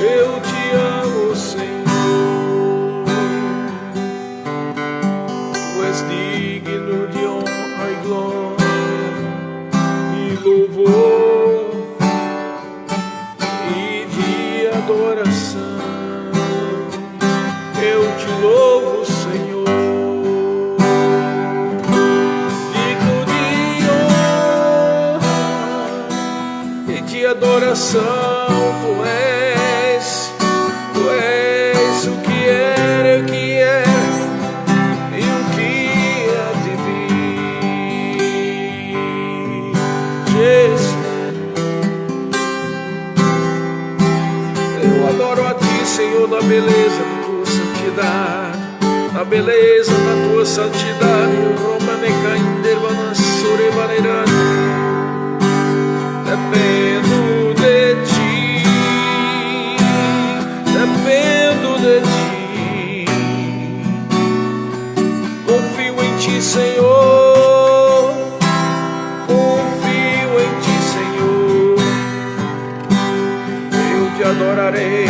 Eu te amo, Senhor. Tu és digno de honra e glória e louvor e de adoração. Eu te louvo, Senhor. Digno de honra e de adoração. Tu és o que era, o que é e o que há de vir. Jesus, eu adoro a ti, Senhor, na beleza da tua santidade, na beleza da tua santidade. Dependo de ti, dependo de ti. Confio em ti, Senhor. Confio em ti, Senhor. Eu te adorarei,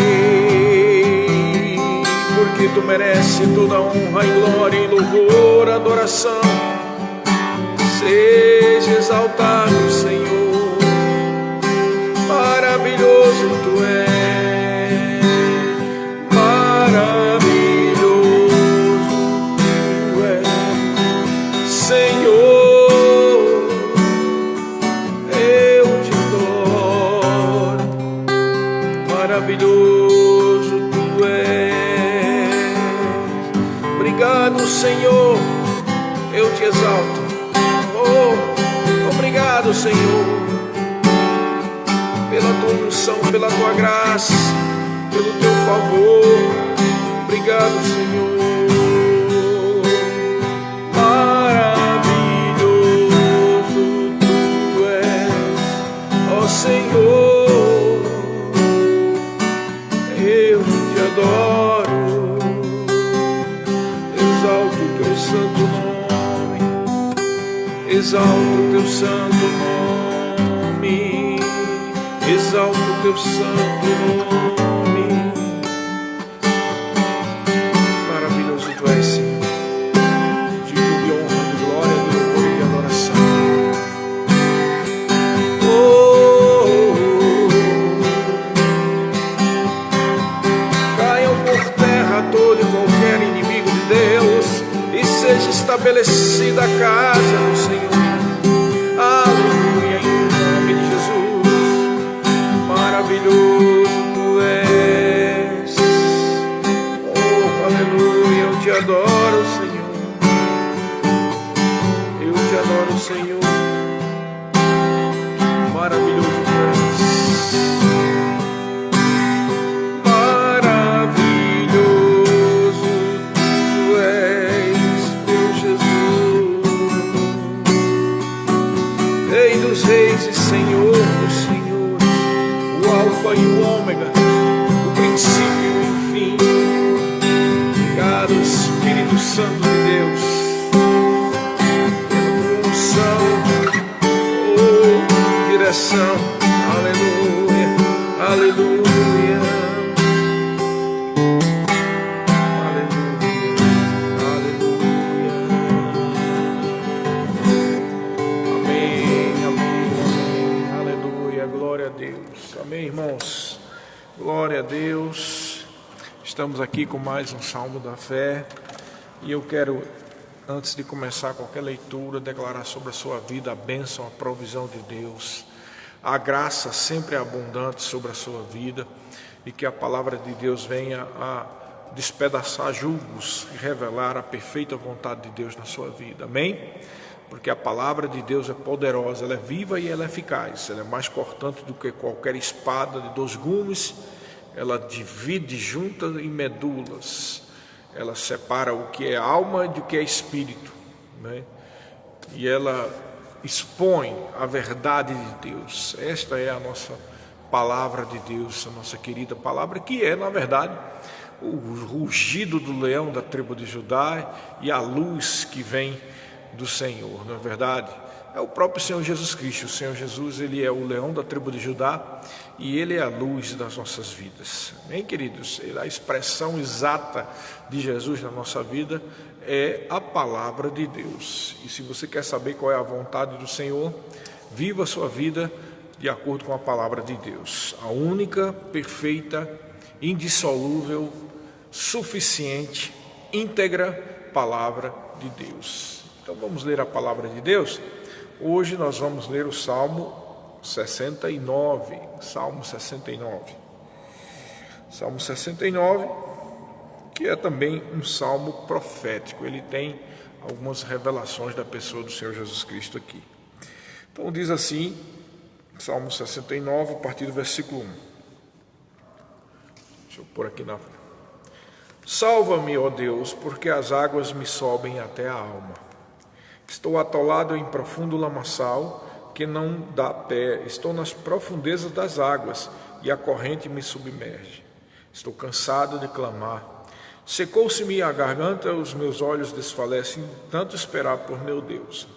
porque tu mereces toda honra e glória e louvor, adoração. Seja exaltado, Senhor. Maravilhoso tu és, maravilhoso tu és, Senhor. Eu te adoro, maravilhoso tu és. Obrigado, Senhor, eu te exalto. Oh, obrigado, Senhor, pela tua unção, pela tua graça, pelo teu favor. Obrigado, Senhor. Maravilhoso tu és, ó Senhor. Eu te adoro, exalto o teu santo nome, exalto o teu santo nome, exalto o teu santo nome. Maravilhoso tu és, Senhor, digno de honra, de glória, de louvor e de adoração. Caiam por terra todo e qualquer inimigo de Deus, e seja estabelecida a casa do Senhor. Aleluia, em nome de Jesus. Maravilhoso tu és. Oh, aleluia, eu te adoro, Senhor. Eu te adoro, Senhor. Maravilhoso tu és. Maravilhoso tu és, meu Jesus. Rei dos reis e Senhor dos senhores, o Alfa e o Ômega, o princípio e o fim. Obrigado, Espírito Santo de Deus, pela tua unção, oh, direção. Aleluia, aleluia, aleluia, aleluia. Amém, amém, amém. Aleluia, glória a Deus. Amém, irmãos. Glória a Deus. Estamos aqui com mais um Salmo da Fé. E eu quero, antes de começar qualquer leitura, declarar sobre a sua vida a bênção, a provisão de Deus, a graça sempre abundante sobre a sua vida, e que a palavra de Deus venha a despedaçar julgos e revelar a perfeita vontade de Deus na sua vida. Amém? Porque a palavra de Deus é poderosa, ela é viva e ela é eficaz, ela é mais cortante do que qualquer espada de 2 gumes, ela divide juntas e medulas, ela separa o que é alma do que é espírito, né? E ela expõe a verdade de Deus. Esta é a nossa palavra de Deus, a nossa querida palavra, que é, na verdade, o rugido do leão da tribo de Judá e a luz que vem do Senhor, não é verdade? é o próprio Senhor Jesus Cristo. O Senhor Jesus, Ele é o leão da tribo de Judá e Ele é a luz das nossas vidas. Amém, queridos? A expressão exata de Jesus na nossa vida é a palavra de Deus. E se você quer saber qual é a vontade do Senhor, viva a sua vida de acordo com a palavra de Deus. A única, perfeita, indissolúvel, suficiente, íntegra palavra de Deus. Então vamos ler a palavra de Deus. Hoje nós vamos ler o Salmo 69. Salmo 69. Salmo 69, que é também um salmo profético. Ele tem algumas revelações da pessoa do Senhor Jesus Cristo aqui. Então diz assim, Salmo 69, a partir do versículo 1. Deixa eu pôr aqui na frente. Salva-me, ó Deus, porque as águas me sobem até a alma. Estou atolado em profundo lamaçal, que não dá pé. Estou nas profundezas das águas, e a corrente me submerge. Estou cansado de clamar. Secou-se-me a garganta, os meus olhos desfalecem, tanto esperar por meu Deus.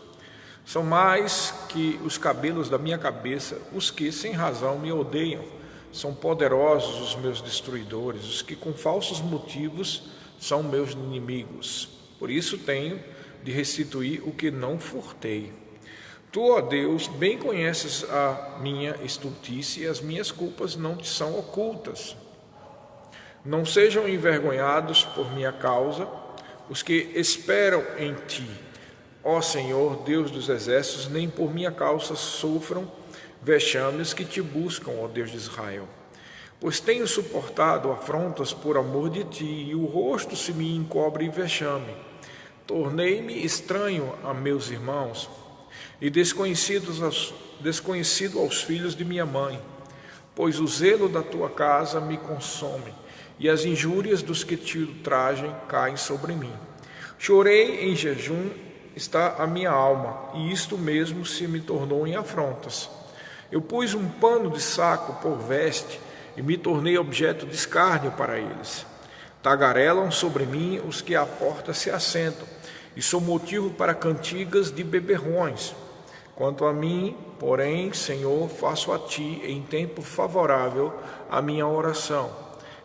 São mais que os cabelos da minha cabeça, os que, sem razão, me odeiam. São poderosos os meus destruidores, os que com falsos motivos são meus inimigos. Por isso tenho de restituir o que não furtei. Tu, ó Deus, bem conheces a minha estultice e as minhas culpas não te são ocultas. Não sejam envergonhados por minha causa os que esperam em ti. Ó Senhor, Deus dos exércitos, nem por minha causa sofram vexames que te buscam, ó Deus de Israel. Pois tenho suportado afrontas por amor de ti, e o rosto se me encobre vexame. Tornei-me estranho a meus irmãos, e desconhecido aos filhos de minha mãe, pois o zelo da tua casa me consome, e as injúrias dos que te ultrajam caem sobre mim. Chorei em jejum, está a minha alma, e isto mesmo se me tornou em afrontas. Eu pus um pano de saco por veste e me tornei objeto de escárnio para eles. Tagarelam sobre mim os que à porta se assentam, e sou motivo para cantigas de beberrões. Quanto a mim, porém, Senhor, faço a ti em tempo favorável a minha oração.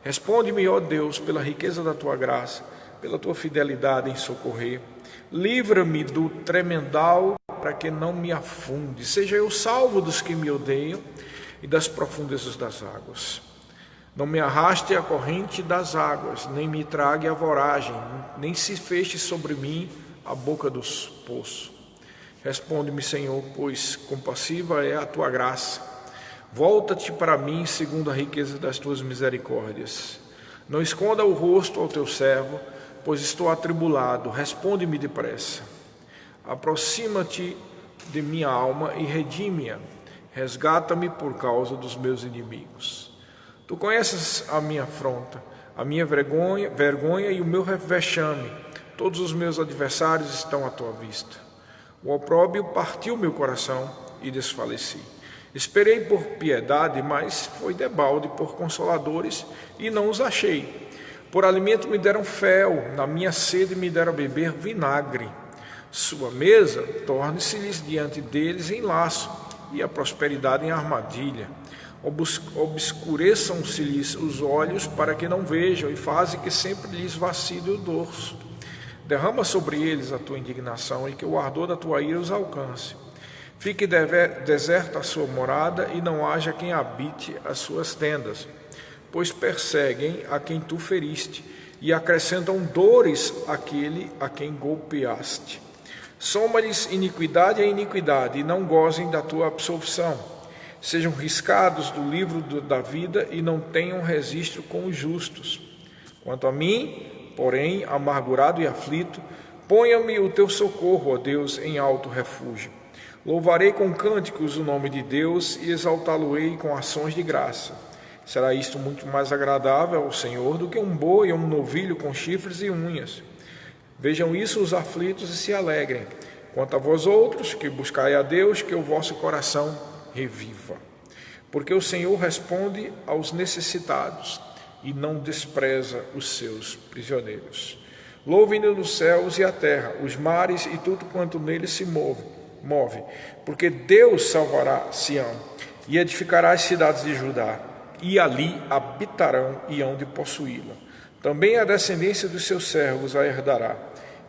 Responde-me, ó Deus, pela riqueza da tua graça, pela tua fidelidade em socorrer. Livra-me do tremendal para que não me afunde. Seja eu salvo dos que me odeiam e das profundezas das águas. Não me arraste a corrente das águas, nem me trague a voragem, nem se feche sobre mim a boca dos poços. Responde-me, Senhor, pois compassiva é a tua graça. Volta-te para mim segundo a riqueza das tuas misericórdias. Não esconda o rosto ao teu servo, pois estou atribulado. Responde-me depressa. Aproxima-te de minha alma e redime-a. Resgata-me por causa dos meus inimigos. Tu conheces a minha afronta, a minha vergonha e o meu vexame. Todos os meus adversários estão à tua vista. O opróbrio partiu meu coração e desfaleci. Esperei por piedade, mas foi debalde por consoladores e não os achei. Por alimento me deram fel, na minha sede me deram a beber vinagre. Sua mesa torne-se-lhes diante deles em laço, e a prosperidade em armadilha. Obscureçam-se-lhes os olhos para que não vejam, e fazem que sempre lhes vacile o dorso. Derrama sobre eles a tua indignação, e que o ardor da tua ira os alcance. Fique deserta a sua morada, e não haja quem habite as suas tendas, pois perseguem a quem tu feriste, e acrescentam dores àquele a quem golpeaste. Soma-lhes iniquidade a iniquidade, e não gozem da tua absolvição. Sejam riscados do livro da vida, e não tenham registro com os justos. Quanto a mim, porém, amargurado e aflito, ponha-me o teu socorro, ó Deus, em alto refúgio. Louvarei com cânticos o nome de Deus, e exaltá-lo-ei com ações de graça. Será isto muito mais agradável ao Senhor do que um boi ou um novilho com chifres e unhas. Vejam isso os aflitos e se alegrem. Quanto a vós outros, que buscai a Deus, que o vosso coração reviva. Porque o Senhor responde aos necessitados e não despreza os seus prisioneiros. Louvem-no nos céus e a terra, os mares e tudo quanto neles se move, move, porque Deus salvará Sião e edificará as cidades de Judá, e ali habitarão e hão de possuí-la. Também a descendência dos seus servos a herdará,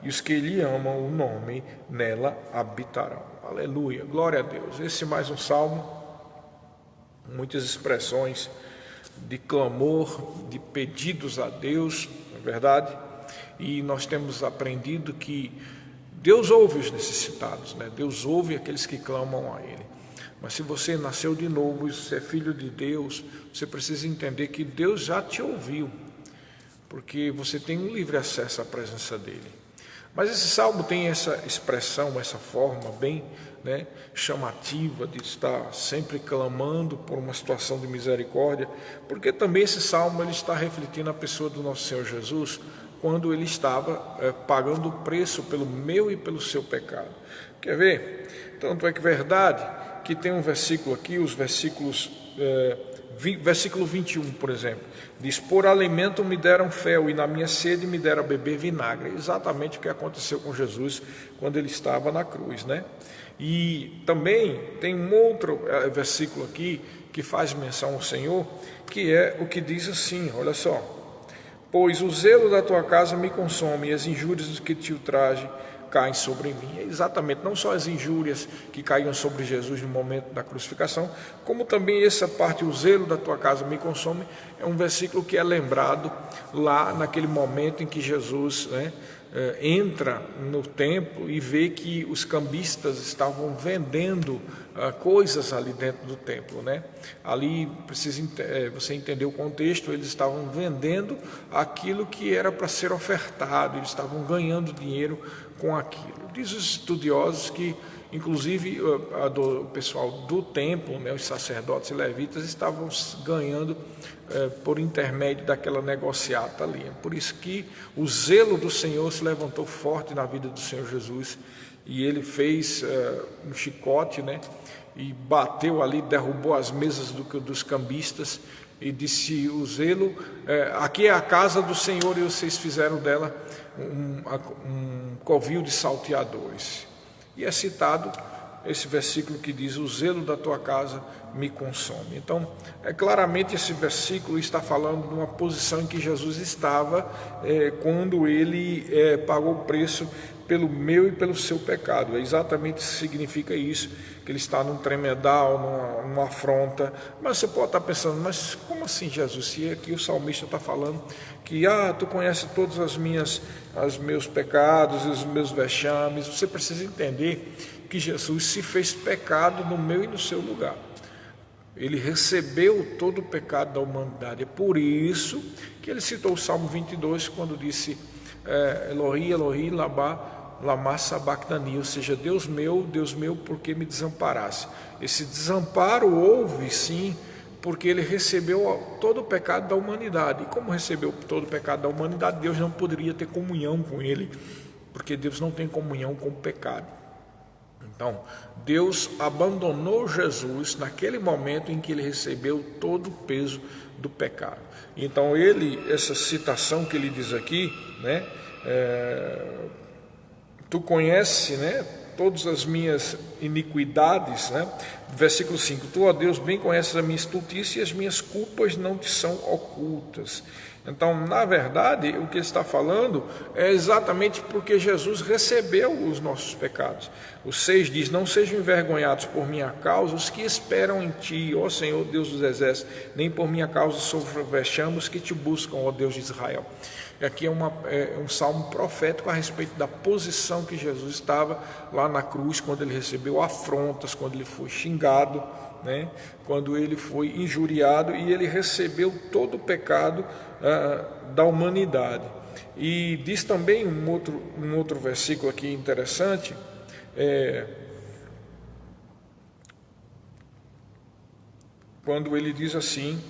e os que lhe amam o nome nela habitarão. Aleluia, glória a Deus. Esse é mais um salmo, muitas expressões de clamor, de pedidos a Deus, não é verdade? E nós temos aprendido que Deus ouve os necessitados, né? Deus ouve aqueles que clamam a Ele. Mas se você nasceu de novo e você é filho de Deus, você precisa entender que Deus já te ouviu, porque você tem um livre acesso à presença dEle. Mas esse salmo tem essa expressão, essa forma bem, né, chamativa de estar sempre clamando por uma situação de misericórdia, porque também esse salmo ele está refletindo a pessoa do nosso Senhor Jesus, quando ele estava pagando o preço pelo meu e pelo seu pecado. Quer ver? Tanto é que é verdade que tem um versículo aqui, os versículos, versículo 21, por exemplo, diz: por alimento me deram fel e na minha sede me deram a beber vinagre. Exatamente o que aconteceu com Jesus quando ele estava na cruz, né? E também tem um outro versículo aqui que faz menção ao Senhor, que é o que diz assim, olha só: pois o zelo da tua casa me consome e as injúrias dos que te ultrajam caem sobre mim. É exatamente, não só as injúrias que caíam sobre Jesus no momento da crucificação, como também essa parte, o zelo da tua casa me consome, é um versículo que é lembrado lá naquele momento em que Jesus, né, entra no templo e vê que os cambistas estavam vendendo coisas ali dentro do templo, né? Ali precisa você entender o contexto. Eles estavam vendendo aquilo que era para ser ofertado, eles estavam ganhando dinheiro com aquilo. Diz os estudiosos que, inclusive, o pessoal do templo, né, os sacerdotes e levitas, estavam ganhando por intermédio daquela negociata ali. É por isso que o zelo do Senhor se levantou forte na vida do Senhor Jesus, e ele fez um chicote, né, e bateu ali, derrubou as mesas dos cambistas e disse: o zelo, aqui é a casa do Senhor e vocês fizeram dela um covil de salteadores. E é citado esse versículo que diz: o zelo da tua casa me consome. Então, claramente esse versículo está falando de uma posição em que Jesus estava quando ele pagou o preço pelo meu e pelo seu pecado. Exatamente significa isso, que ele está num tremedal, numa afronta. Mas você pode estar pensando: mas como assim, Jesus? Se aqui o salmista está falando que tu conhece todos os meus pecados e os meus vexames. Você precisa entender que Jesus se fez pecado no meu e no seu lugar. Ele recebeu todo o pecado da humanidade. É por isso que ele citou o Salmo 22, quando disse: Elohi, Elohi, lama sabachthani, ou seja, Deus meu, por que me desamparaste? Esse desamparo houve sim, porque ele recebeu todo o pecado da humanidade. E como recebeu todo o pecado da humanidade, Deus não poderia ter comunhão com ele, porque Deus não tem comunhão com o pecado. Então, Deus abandonou Jesus naquele momento em que ele recebeu todo o peso do pecado. Então, essa citação que ele diz aqui, né, tu conheces, né, todas as minhas iniquidades, né? Versículo 5: tu, ó Deus, bem conheces a minha estultícia e as minhas culpas não te são ocultas. Então, na verdade, o que ele está falando é exatamente porque Jesus recebeu os nossos pecados. O 6 diz: não sejam envergonhados por minha causa os que esperam em ti, ó Senhor Deus dos exércitos, nem por minha causa sofram vexame os que te buscam, ó Deus de Israel. E aqui é um salmo profético a respeito da posição que Jesus estava lá na cruz, quando ele recebeu afrontas, quando ele foi xingado, né? Quando ele foi injuriado, e ele recebeu todo o pecado da humanidade. E diz também um outro versículo aqui interessante, quando ele diz assim,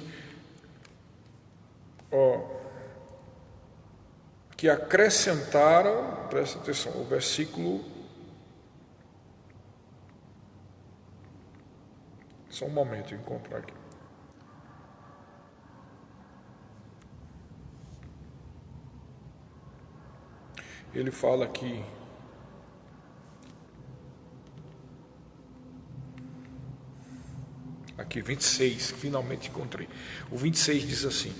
que acrescentaram, presta atenção, o versículo, só um momento, eu encontrar aqui. Ele fala aqui: aqui, 26, finalmente encontrei. O 26 diz assim: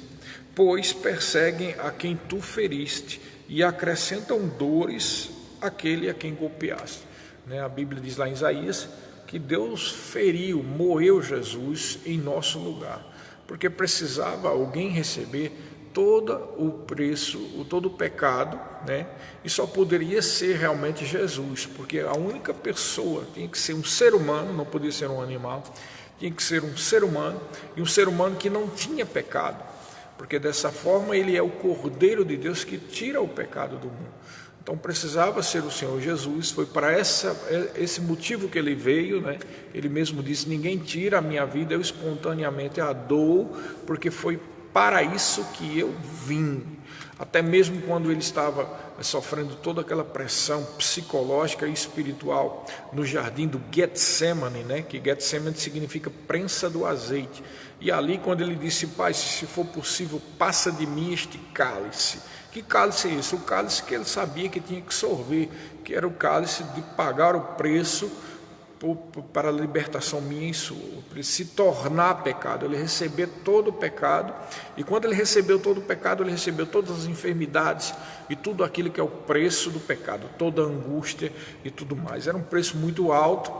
pois perseguem a quem tu feriste e acrescentam dores àquele a quem golpeaste. A Bíblia diz lá em Isaías que Deus feriu, moeu Jesus em nosso lugar, porque precisava alguém receber todo o preço, todo o pecado, e só poderia ser realmente Jesus, porque a única pessoa tinha que ser um ser humano, não podia ser um animal, tinha que ser um ser humano, e um ser humano que não tinha pecado, porque dessa forma ele é o Cordeiro de Deus que tira o pecado do mundo. Então precisava ser o Senhor Jesus. Foi para esse motivo que ele veio, Ele mesmo disse: ninguém tira a minha vida, eu espontaneamente a dou, porque foi para isso que eu vim. Até mesmo quando ele estava sofrendo toda aquela pressão psicológica e espiritual no jardim do Getsemane, que Getsemane significa prensa do azeite. E ali, quando ele disse: Pai, se for possível, passa de mim este cálice. Que cálice é esse? O cálice que ele sabia que tinha que sorver, que era o cálice de pagar o preço para a libertação minha e sua, para se tornar pecado, ele receber todo o pecado. E quando ele recebeu todo o pecado, ele recebeu todas as enfermidades e tudo aquilo que é o preço do pecado, toda a angústia e tudo mais. Era um preço muito alto,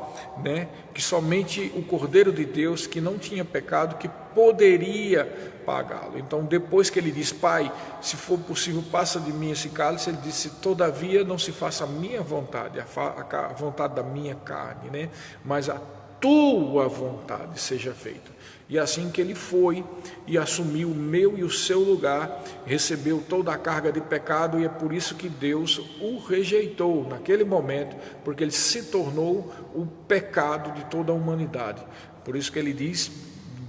que somente o Cordeiro de Deus, que não tinha pecado, que poderia pagá-lo. Então, depois que ele diz: Pai, se for possível, passa de mim esse cálice, ele disse: todavia não se faça a minha vontade, a vontade da minha carne, mas a tua vontade seja feita. E assim que ele foi e assumiu o meu e o seu lugar, recebeu toda a carga de pecado, e é por isso que Deus o rejeitou naquele momento, porque ele se tornou o pecado de toda a humanidade. Por isso que ele diz: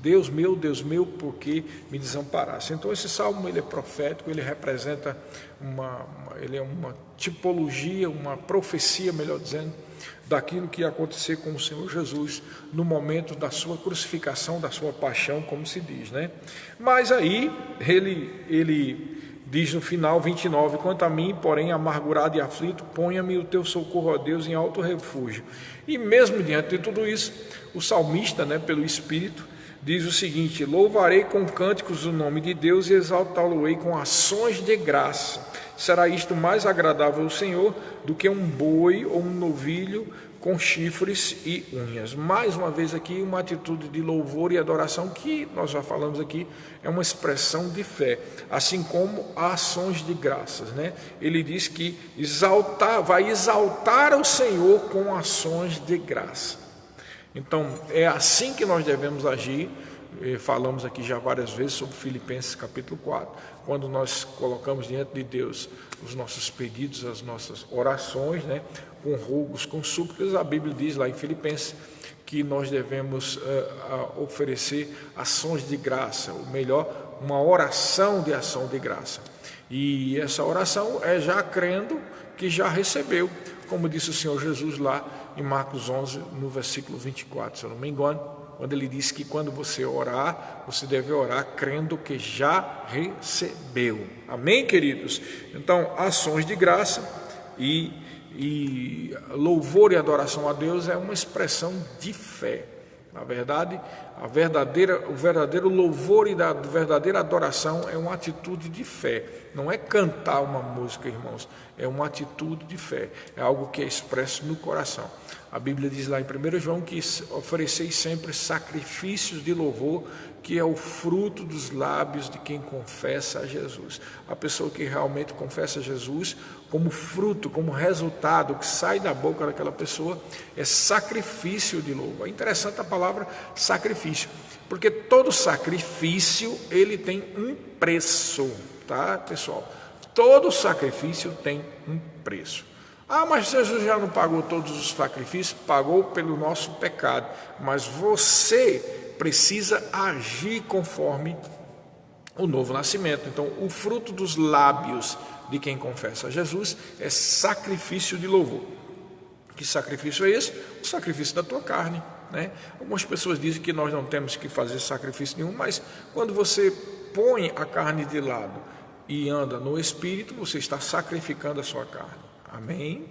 Deus meu, por que me desamparaste? Então esse salmo, ele é profético, ele representa ele é uma tipologia, uma profecia, melhor dizendo, daquilo que ia acontecer com o Senhor Jesus no momento da sua crucificação, da sua paixão, como se diz, Mas aí ele diz no final, 29, quanto a mim, porém, amargurado e aflito, ponha-me o teu socorro, ó Deus, em alto refúgio. E mesmo diante de tudo isso, o salmista, pelo Espírito, diz o seguinte: louvarei com cânticos o nome de Deus e exaltá-lo-ei com ações de graça. Será isto mais agradável ao Senhor do que um boi ou um novilho com chifres e unhas. Mais uma vez aqui, uma atitude de louvor e adoração, que nós já falamos aqui, é uma expressão de fé, assim como ações de graças, Ele diz que vai exaltar ao Senhor com ações de graça. Então, é assim que nós devemos agir. Falamos aqui já várias vezes sobre Filipenses capítulo 4, quando nós colocamos diante de Deus os nossos pedidos, as nossas orações, com rogos, com súplicas. A Bíblia diz lá em Filipenses que nós devemos oferecer ações de graça, ou melhor, uma oração de ação de graça. E essa oração é já crendo que já recebeu, como disse o Senhor Jesus lá em Marcos 11, no versículo 24, se eu não me engano, quando ele diz que quando você orar, você deve orar crendo que já recebeu. Amém, queridos? Então, ações de graça e louvor e adoração a Deus é uma expressão de fé. Na verdade, o verdadeiro louvor e a verdadeira adoração é uma atitude de fé. Não é cantar uma música, irmãos, é uma atitude de fé, é algo que é expresso no coração. A Bíblia diz lá em 1 João que ofereceis sempre sacrifícios de louvor, que é o fruto dos lábios de quem confessa a Jesus. A pessoa que realmente confessa a Jesus, como fruto, como resultado, que sai da boca daquela pessoa, é sacrifício de louvor. É interessante a palavra sacrifício, porque todo sacrifício, ele tem um preço, tá, pessoal? Todo sacrifício tem um preço. Mas Jesus já não pagou todos os sacrifícios? Pagou pelo nosso pecado, mas você precisa agir conforme o novo nascimento. Então, o fruto dos lábios de quem confessa a Jesus é sacrifício de louvor. Que sacrifício é esse? O sacrifício da tua carne, Algumas pessoas dizem que nós não temos que fazer sacrifício nenhum, mas quando você põe a carne de lado e anda no Espírito, você está sacrificando a sua carne. Amém?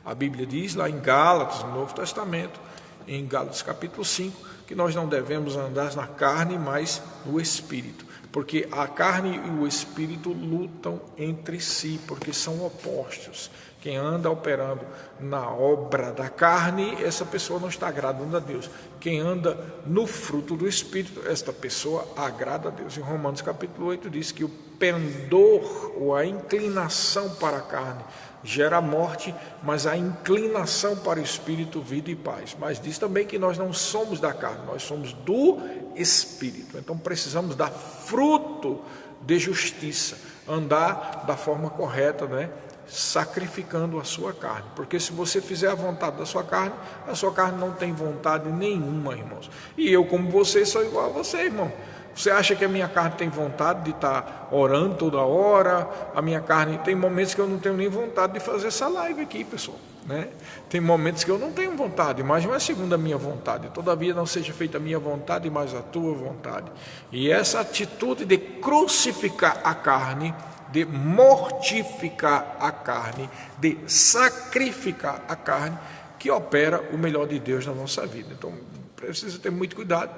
A Bíblia diz lá em Gálatas, no Novo Testamento, em Gálatas capítulo 5, que nós não devemos andar na carne, mas no Espírito, porque a carne e o Espírito lutam entre si, porque são opostos. Quem anda operando na obra da carne, essa pessoa não está agradando a Deus. Quem anda no fruto do Espírito, esta pessoa agrada a Deus. Em Romanos capítulo 8 diz que o pendor, ou a inclinação para a carne, gera morte, mas a inclinação para o Espírito, vida e paz. Mas diz também que nós não somos da carne, nós somos do Espírito. Então precisamos dar fruto de justiça, andar da forma correta, né? Sacrificando a sua carne, porque se você fizer a vontade da sua carne, a sua carne não tem vontade nenhuma, irmãos. E eu, como você, sou igual a você, irmão. Você acha que a minha carne tem vontade de estar orando toda hora? A minha carne, tem momentos que eu não tenho nem vontade de fazer essa live aqui, pessoal, né? Tem momentos que eu não tenho vontade, mas não é segundo a minha vontade. Todavia não seja feita a minha vontade, mas a tua vontade. E essa atitude de crucificar a carne, de mortificar a carne, de sacrificar a carne, que opera o melhor de Deus na nossa vida. Então precisa ter muito cuidado,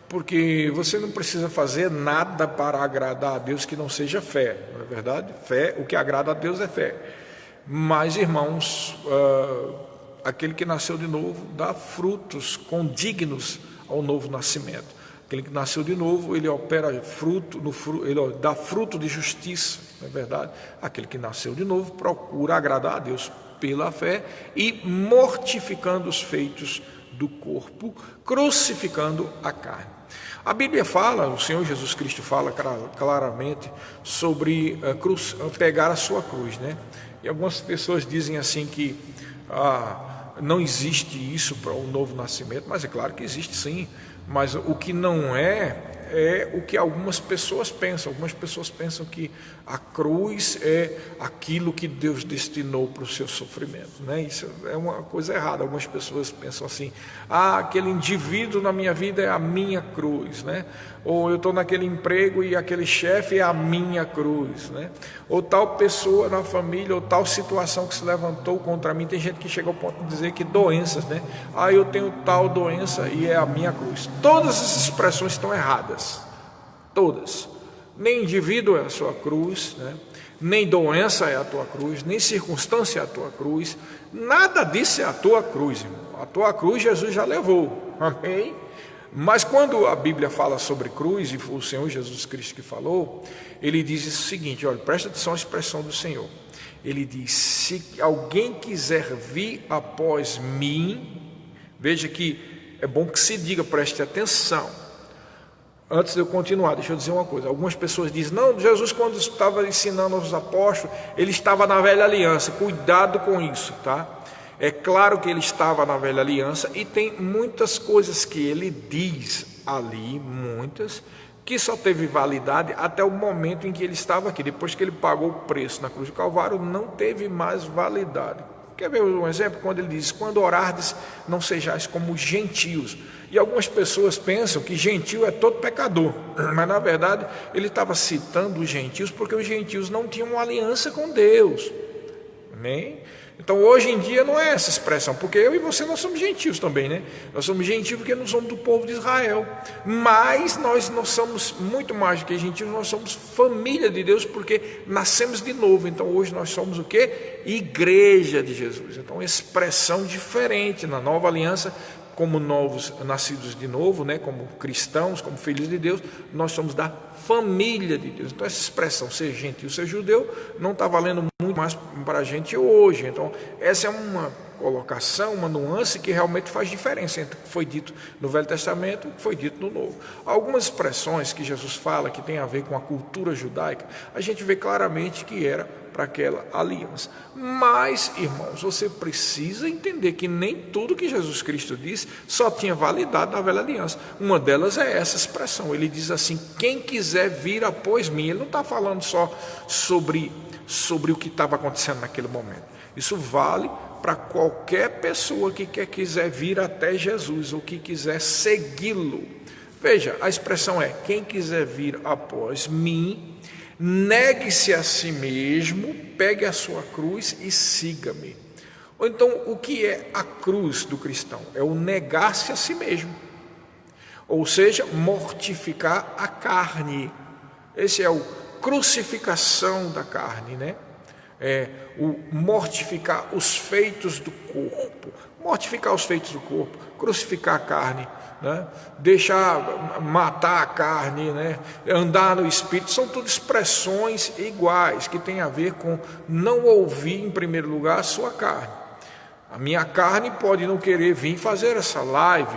porque você não precisa fazer nada para agradar a Deus que não seja fé, não é verdade? Fé, o que agrada a Deus é fé. Mas, irmãos, aquele que nasceu de novo dá frutos condignos ao novo nascimento. Aquele que nasceu de novo, ele opera fruto, ele dá fruto de justiça, não é verdade? Aquele que nasceu de novo procura agradar a Deus pela fé e mortificando os feitos do corpo, crucificando a carne. A Bíblia fala, o Senhor Jesus Cristo fala claramente sobre pegar a sua cruz, né? E algumas pessoas dizem assim que não existe isso para o novo nascimento, mas é claro que existe sim. Mas o que não é o que algumas pessoas pensam. Algumas pessoas pensam que a cruz é aquilo que Deus destinou para o seu sofrimento, né? Isso é uma coisa errada. Algumas pessoas pensam assim: aquele indivíduo na minha vida é a minha cruz, né? Ou eu estou naquele emprego e aquele chefe é a minha cruz, né? Ou tal pessoa na família, ou tal situação que se levantou contra mim. Tem gente que chega ao ponto de dizer que doenças, né? Eu tenho tal doença e é a minha cruz. Todas essas expressões estão erradas, todas. Nem indivíduo é a sua cruz, né? Nem doença é a tua cruz, nem circunstância é a tua cruz, nada disso é a tua cruz, irmão. A tua cruz Jesus já levou, amém? Mas quando a Bíblia fala sobre cruz, e foi o Senhor Jesus Cristo que falou, ele diz o seguinte, olha, presta atenção à expressão do Senhor. Ele diz: se alguém quiser vir após mim, veja que é bom que se diga, preste atenção. Antes de eu continuar, deixa eu dizer uma coisa. Algumas pessoas dizem: não, Jesus, quando estava ensinando aos apóstolos, ele estava na velha aliança. Cuidado com isso, tá? É claro que ele estava na velha aliança, e tem muitas coisas que ele diz ali, muitas, que só teve validade até o momento em que ele estava aqui. Depois que ele pagou o preço na cruz do Calvário, não teve mais validade. Quer ver um exemplo? Quando ele diz: quando orardes, não sejais como os gentios. E algumas pessoas pensam que gentio é todo pecador, mas na verdade ele estava citando os gentios porque os gentios não tinham uma aliança com Deus, amém? Então hoje em dia não é essa expressão, porque eu e você nós somos gentios também, né? Nós somos gentios porque não somos do povo de Israel, mas nós não somos muito mais do que gentios, nós somos família de Deus porque nascemos de novo. Então hoje nós somos o quê? Igreja de Jesus. Então expressão diferente na nova aliança. Como novos nascidos de novo, né? Como cristãos, como filhos de Deus, nós somos da família de Deus. Então essa expressão ser gentil, ser judeu, não está valendo muito mais para a gente hoje. Então essa é uma colocação, uma nuance que realmente faz diferença entre o que foi dito no Velho Testamento e o que foi dito no Novo. Algumas expressões que Jesus fala que tem a ver com a cultura judaica, a gente vê claramente que era para aquela aliança. Mas, irmãos, você precisa entender que nem tudo que Jesus Cristo disse só tinha validade na velha aliança. Uma delas é essa expressão. Ele diz assim: quem quiser vir após mim. Ele não está falando só sobre o que estava acontecendo naquele momento. Isso vale para qualquer pessoa que quiser vir até Jesus, ou que quiser segui-lo. Veja, a expressão é: quem quiser vir após mim, negue-se a si mesmo, pegue a sua cruz e siga-me. Ou então, o que é a cruz do cristão? É o negar-se a si mesmo. ou seja, mortificar a carne. Esse é o crucificação da carne, né? O mortificar os feitos do corpo, mortificar os feitos do corpo, crucificar a carne, né? Deixar matar a carne, né? Andar no Espírito, são tudo expressões iguais, que tem a ver com não ouvir em primeiro lugar a sua carne. A minha carne pode não querer vir fazer essa live,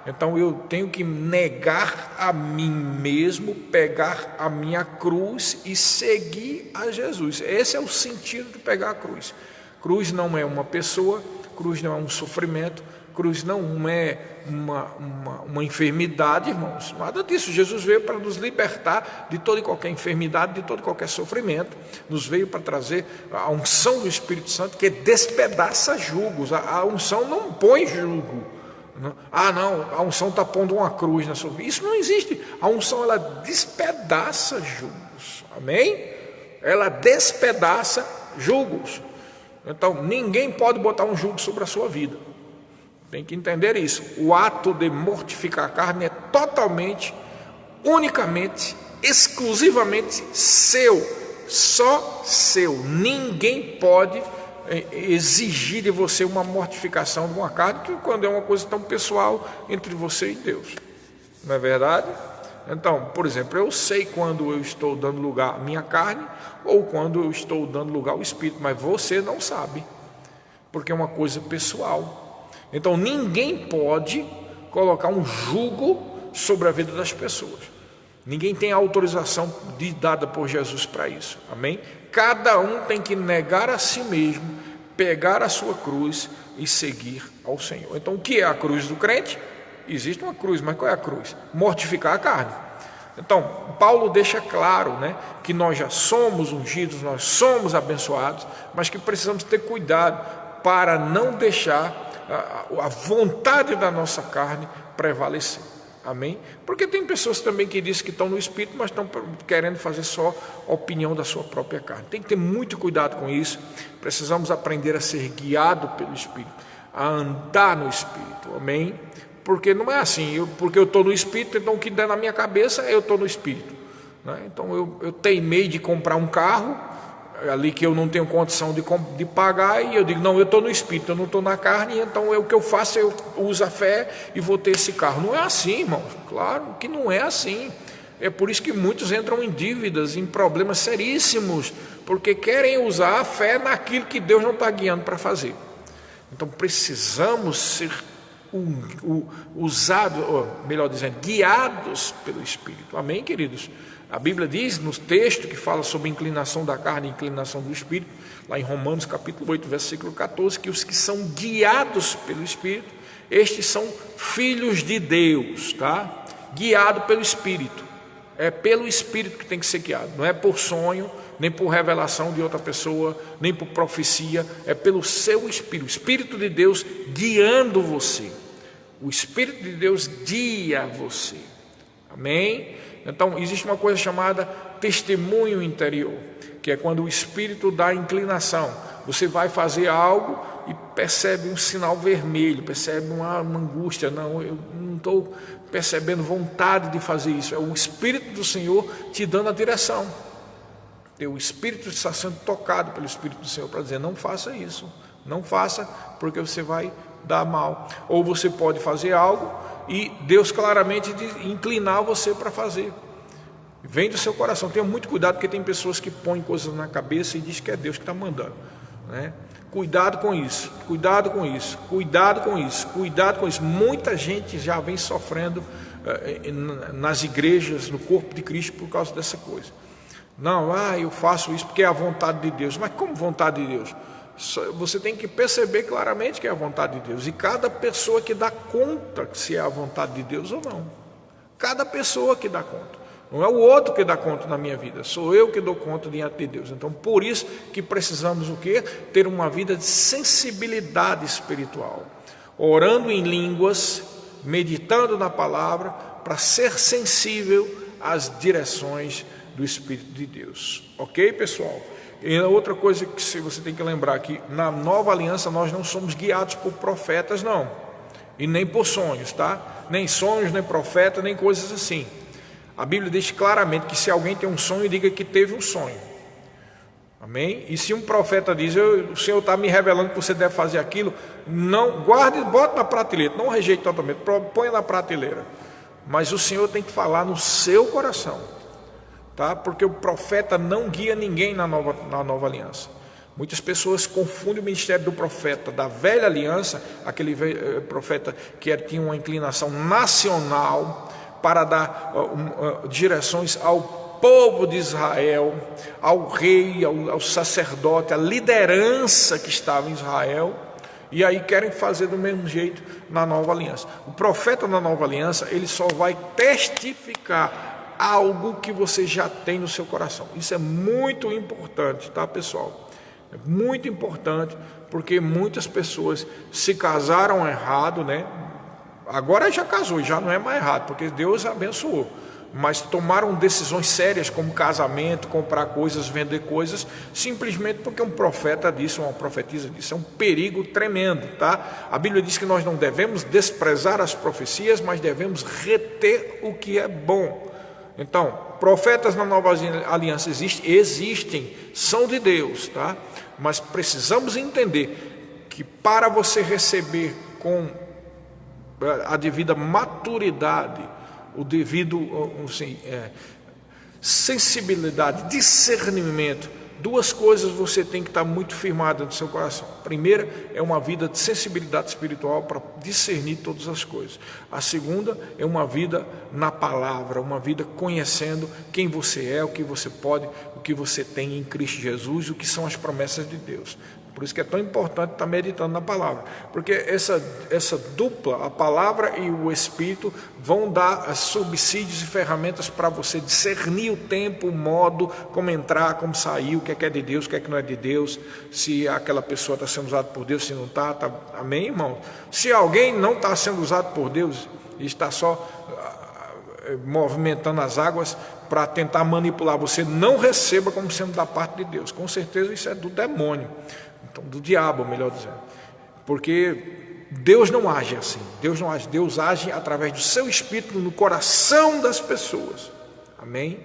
então eu tenho que negar a mim mesmo, pegar a minha cruz e seguir a Jesus. Esse é o sentido de pegar a cruz. Cruz não é uma pessoa, cruz não é um sofrimento, cruz não é uma enfermidade, irmãos. Nada disso. Jesus veio para nos libertar de toda e qualquer enfermidade, de todo e qualquer sofrimento. Nos veio para trazer a unção do Espírito Santo, que despedaça julgos. A unção não põe julgo. Não, a unção está pondo uma cruz na sua vida. Isso não existe. A unção, ela despedaça julgos. Amém? Ela despedaça julgos. Então, ninguém pode botar um jugo sobre a sua vida. Tem que entender isso. O ato de mortificar a carne é totalmente, unicamente, exclusivamente seu. Só seu. Ninguém pode exigir de você uma mortificação de uma carne, que quando é uma coisa tão pessoal entre você e Deus. Não é verdade? Então, por exemplo, eu sei quando eu estou dando lugar à minha carne ou quando eu estou dando lugar ao Espírito, mas você não sabe, porque é uma coisa pessoal. Então, ninguém pode colocar um jugo sobre a vida das pessoas. Ninguém tem autorização dada por Jesus para isso. Amém? Cada um tem que negar a si mesmo, pegar a sua cruz e seguir ao Senhor. Então, o que é a cruz do crente? Existe uma cruz, mas qual é a cruz? Mortificar a carne. Então, Paulo deixa claro, né, que nós já somos ungidos, nós somos abençoados, mas que precisamos ter cuidado para não deixar a vontade da nossa carne prevalecer. Amém? Porque tem pessoas também que dizem que estão no Espírito, mas estão querendo fazer só a opinião da sua própria carne. Tem que ter muito cuidado com isso. Precisamos aprender a ser guiado pelo Espírito, a andar no Espírito. Amém? Porque não é assim, porque eu estou no Espírito, então o que der na minha cabeça, eu estou no Espírito, né? Então eu teimei de comprar um carro ali que eu não tenho condição de pagar, e eu digo, não, eu estou no Espírito, eu não estou na carne, então o que eu faço, eu uso a fé e vou ter esse carro. Não é assim, irmão, claro que não é assim. É por isso que muitos entram em dívidas, em problemas seríssimos, porque querem usar a fé naquilo que Deus não está guiando para fazer. Então precisamos ser guiados pelo Espírito. Amém, queridos? A Bíblia diz, no texto que fala sobre a inclinação da carne e inclinação do Espírito, lá em Romanos capítulo 8, versículo 14, que os que são guiados pelo Espírito, estes são filhos de Deus, tá? Guiado pelo Espírito. É pelo Espírito que tem que ser guiado, não é por sonho, nem por revelação de outra pessoa, nem por profecia, é pelo seu Espírito, o Espírito de Deus guiando você. O Espírito de Deus guia você. Amém? Então, existe uma coisa chamada testemunho interior, que é quando o Espírito dá inclinação. Você vai fazer algo e percebe um sinal vermelho, percebe uma angústia. Não, eu não estou percebendo vontade de fazer isso. É o Espírito do Senhor te dando a direção. O Espírito está sendo tocado pelo Espírito do Senhor para dizer, não faça isso, não faça, porque você vai dar mal. Ou você pode fazer algo e Deus claramente inclinar você para fazer. Vem do seu coração. Tenha muito cuidado, porque tem pessoas que põem coisas na cabeça e dizem que é Deus que está mandando, né? Cuidado com isso, cuidado com isso, cuidado com isso, cuidado com isso. Muita gente já vem sofrendo nas igrejas, no corpo de Cristo, por causa dessa coisa. Não, eu faço isso porque é a vontade de Deus. Mas como vontade de Deus? Você tem que perceber claramente que é a vontade de Deus. E cada pessoa que dá conta se é a vontade de Deus ou não. Cada pessoa que dá conta. Não é o outro que dá conta na minha vida, sou eu que dou conta diante de Deus. Então, por isso que precisamos o quê? Ter uma vida de sensibilidade espiritual. Orando em línguas, meditando na palavra, para ser sensível às direções do Espírito de Deus. Ok, pessoal? E outra coisa que você tem que lembrar, que na nova aliança nós não somos guiados por profetas, não. e nem por sonhos, tá? Nem sonhos, nem profeta, nem coisas assim. A Bíblia diz claramente que se alguém tem um sonho, diga que teve um sonho. Amém? E se um profeta diz, o Senhor está me revelando que você deve fazer aquilo, não guarde, bota na prateleira, não rejeite totalmente, põe na prateleira. Mas o Senhor tem que falar no seu coração, tá? Porque o profeta não guia ninguém na nova aliança. Muitas pessoas confundem o ministério do profeta da velha aliança, aquele profeta que tinha uma inclinação nacional para dar direções ao povo de Israel, ao rei, ao sacerdote, à liderança que estava em Israel, e aí querem fazer do mesmo jeito na nova aliança. O profeta na nova aliança, ele só vai testificar algo que você já tem no seu coração. Isso é muito importante, tá, pessoal? É muito importante, porque muitas pessoas se casaram errado, né? Agora já casou, já não é mais errado, porque Deus abençoou. Mas tomaram decisões sérias como casamento, comprar coisas, vender coisas, simplesmente porque um profeta disse, uma profetisa disse. É um perigo tremendo, tá? A Bíblia diz que nós não devemos desprezar as profecias, mas devemos reter o que é bom. Então, profetas na nova aliança existem, são de Deus, tá? Mas precisamos entender que para você receber com a devida maturidade, o devido assim, sensibilidade, discernimento, duas coisas você tem que estar muito firmada no seu coração. A primeira é uma vida de sensibilidade espiritual para discernir todas as coisas. A segunda é uma vida na palavra, uma vida conhecendo quem você é, o que você pode, o que você tem em Cristo Jesus, o que são as promessas de Deus. Por isso que é tão importante estar meditando na palavra, porque essa dupla, a palavra e o Espírito, vão dar subsídios e ferramentas para você discernir o tempo, o modo, como entrar, como sair, o que é de Deus, o que é que não é de Deus, se aquela pessoa está sendo usada por Deus, se não está, amém, irmão? Se alguém não está sendo usado por Deus e está só movimentando as águas para tentar manipular você, não receba como sendo da parte de Deus. Com certeza isso é do demônio. Então, do diabo, melhor dizendo, porque Deus não age assim, Deus age através do seu Espírito no coração das pessoas, amém?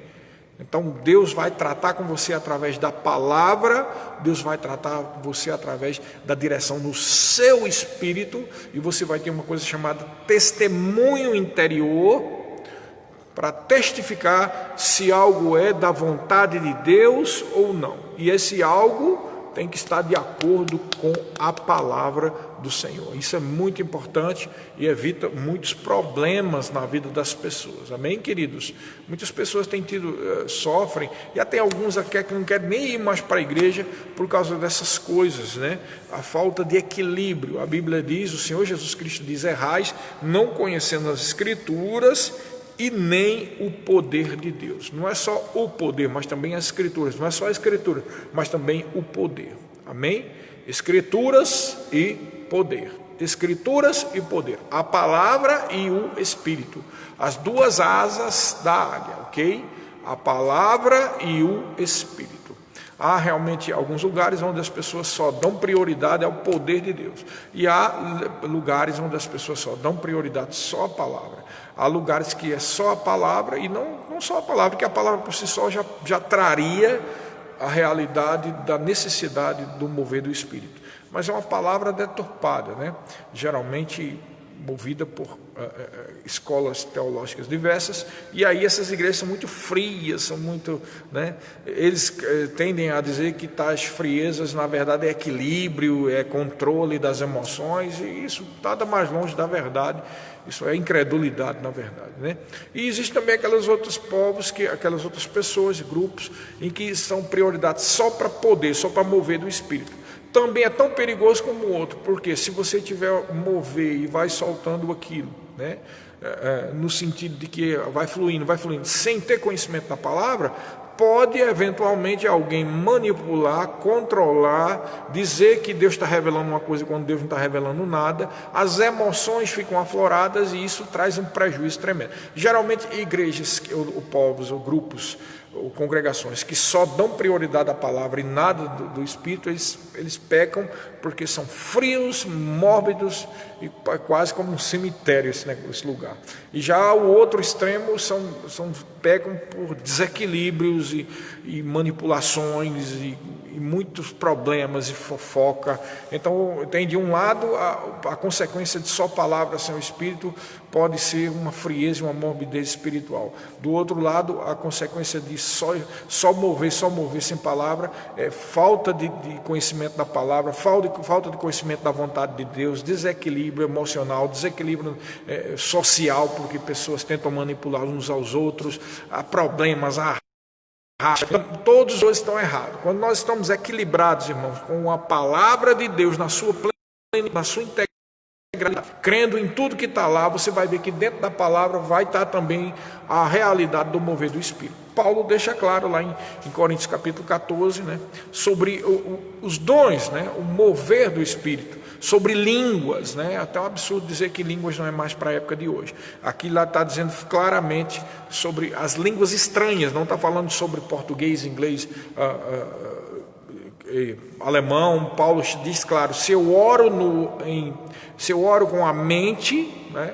Então Deus vai tratar com você através da palavra, Deus vai tratar com você através da direção no seu Espírito, e você vai ter uma coisa chamada testemunho interior, para testificar se algo é da vontade de Deus ou não, e esse algo tem que estar de acordo com a palavra do Senhor. Isso é muito importante e evita muitos problemas na vida das pessoas. Amém, queridos? Muitas pessoas têm sofrem, e até alguns aqui que não querem nem ir mais para a igreja por causa dessas coisas, né? A falta de equilíbrio. A Bíblia diz, o Senhor Jesus Cristo diz, errais, não conhecendo as Escrituras e nem o poder de Deus. Não é só o poder, mas também as Escrituras. Não é só a Escritura, mas também o poder. Amém? Escrituras e poder. Escrituras e poder. A palavra e o Espírito. As duas asas da águia, ok? A palavra e o Espírito. Há realmente alguns lugares onde as pessoas só dão prioridade ao poder de Deus. E há lugares onde as pessoas só dão prioridade só à palavra. Há lugares que é só a palavra, e não só a palavra, porque a palavra por si só já traria a realidade da necessidade do mover do Espírito. Mas é uma palavra deturpada, né? Geralmente movida por escolas teológicas diversas, e aí essas igrejas são muito frias, são muito, né? Eles tendem a dizer que tais friezas na verdade é equilíbrio, é controle das emoções, e isso nada mais longe da verdade. Isso é incredulidade, na verdade, né? E existe também aqueles outros povos, aquelas outras pessoas, grupos, em que são prioridades só para poder, só para mover do Espírito. Também é tão perigoso como o outro, porque se você tiver mover e vai soltando aquilo, né? No sentido de que vai fluindo, sem ter conhecimento da palavra, pode eventualmente alguém manipular, controlar, dizer que Deus está revelando uma coisa quando Deus não está revelando nada. As emoções ficam afloradas e isso traz um prejuízo tremendo. Geralmente igrejas, ou povos, ou grupos, ou congregações que só dão prioridade à palavra e nada do Espírito, eles pecam porque são frios, mórbidos e quase como um cemitério esse lugar. E já o outro extremo pecam por desequilíbrios e manipulações e muitos problemas e fofoca. Então tem de um lado a consequência de só palavra sem o Espírito pode ser uma frieza e uma morbidez espiritual. Do outro lado, a consequência de só mover sem palavra é falta de conhecimento da palavra, falta de conhecimento da vontade de Deus, desequilíbrio emocional, desequilíbrio social, porque pessoas tentam manipular uns aos outros, há problemas, há racha. Então, todos dois estão errados. Quando nós estamos equilibrados, irmãos, com a palavra de Deus na sua plenitude, na sua integridade, crendo em tudo que está lá, você vai ver que dentro da palavra vai estar também a realidade do mover do Espírito. Paulo deixa claro lá em Coríntios capítulo 14, né, sobre os dons, né, o mover do Espírito, sobre línguas, né, até um absurdo dizer que línguas não é mais para a época de hoje. Aqui lá está dizendo claramente sobre as línguas estranhas, não está falando sobre português, inglês, alemão. Paulo diz claro, se eu oro com a mente, né,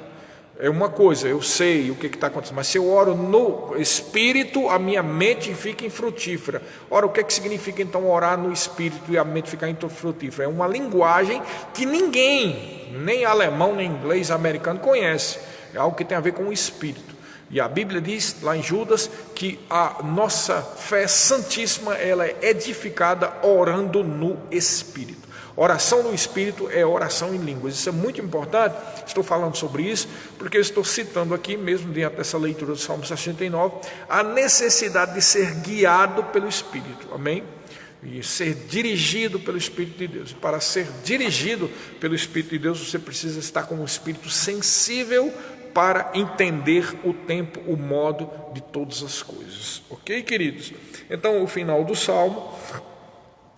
é uma coisa, eu sei o que está acontecendo, mas se eu oro no Espírito, a minha mente fica infrutífera. Ora, o que significa então orar no Espírito e a mente ficar infrutífera? É uma linguagem que ninguém, nem alemão, nem inglês, americano conhece. É algo que tem a ver com o Espírito. E a Bíblia diz lá em Judas que a nossa fé santíssima ela é edificada orando no Espírito. Oração no Espírito é oração em línguas. Isso é muito importante. Estou falando sobre isso porque eu estou citando aqui, mesmo dentro dessa leitura do Salmo 69, a necessidade de ser guiado pelo Espírito. Amém? E ser dirigido pelo Espírito de Deus. Para ser dirigido pelo Espírito de Deus, você precisa estar com um espírito sensível para entender o tempo, o modo de todas as coisas. Ok, queridos? Então, o final do Salmo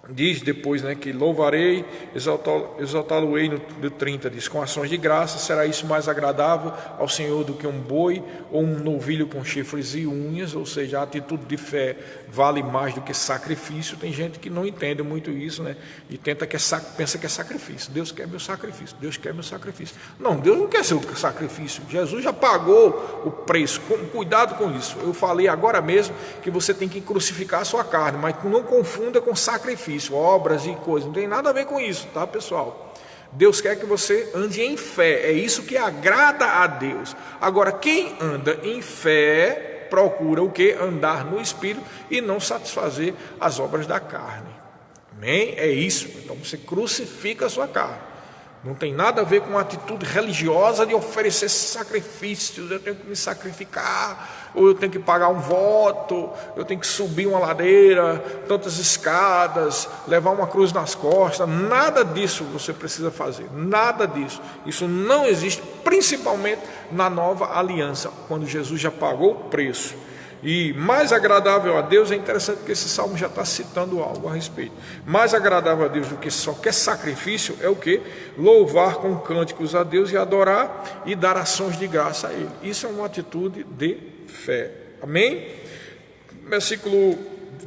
diz depois, né, que louvarei, exaltá-lo-ei no 30, diz, com ações de graça, será isso mais agradável ao Senhor do que um boi ou um novilho com chifres e unhas, ou seja, a atitude de fé vale mais do que sacrifício. Tem gente que não entende muito isso, né, e pensa que é sacrifício. Deus quer meu sacrifício, Deus quer meu sacrifício. Não, Deus não quer seu sacrifício, Jesus já pagou o preço. Cuidado com isso. Eu falei agora mesmo que você tem que crucificar a sua carne, mas não confunda com sacrifício, obras e coisas, não tem nada a ver com isso, tá, pessoal? Deus quer que você ande em fé, é isso que agrada a Deus. Agora, quem anda em fé procura o que? Andar no Espírito e não satisfazer as obras da carne. Amém? É isso. Então você crucifica a sua carne. Não tem nada a ver com uma atitude religiosa de oferecer sacrifícios. Eu tenho que me sacrificar, ou eu tenho que pagar um voto, eu tenho que subir uma ladeira, tantas escadas, levar uma cruz nas costas. Nada disso você precisa fazer, nada disso. Isso não existe, principalmente na nova aliança, quando Jesus já pagou o preço. E mais agradável a Deus, é interessante que esse salmo já está citando algo a respeito. Mais agradável a Deus do que só quer sacrifício é o que? Louvar com cânticos a Deus e adorar e dar ações de graça a Ele. Isso é uma atitude de fé. Amém? Versículo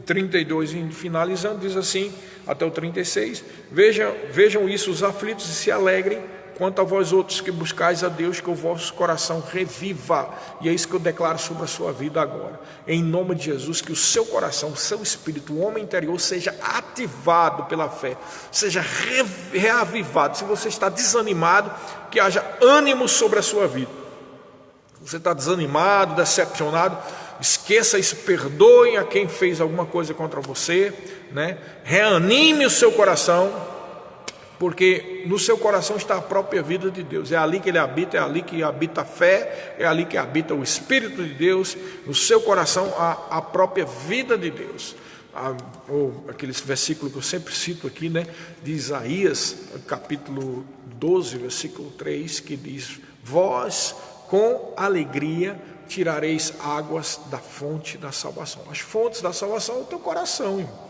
32, finalizando, diz assim, até o 36, vejam isso os aflitos e se alegrem, quanto a vós outros que buscais a Deus, que o vosso coração reviva. E é isso que eu declaro sobre a sua vida agora. Em nome de Jesus, que o seu coração, o seu espírito, o homem interior seja ativado pela fé, seja reavivado. Se você está desanimado, que haja ânimo sobre a sua vida. Se você está desanimado, decepcionado, esqueça isso, perdoe a quem fez alguma coisa contra você, né? Reanime o seu coração, porque no seu coração está a própria vida de Deus. É ali que Ele habita, é ali que habita a fé, é ali que habita o Espírito de Deus. No seu coração há a própria vida de Deus. Aquele versículo que eu sempre cito aqui, né, de Isaías, capítulo 12, versículo 3, que diz: vós com alegria tirareis águas da fonte da salvação. As fontes da salvação é o teu coração, irmão.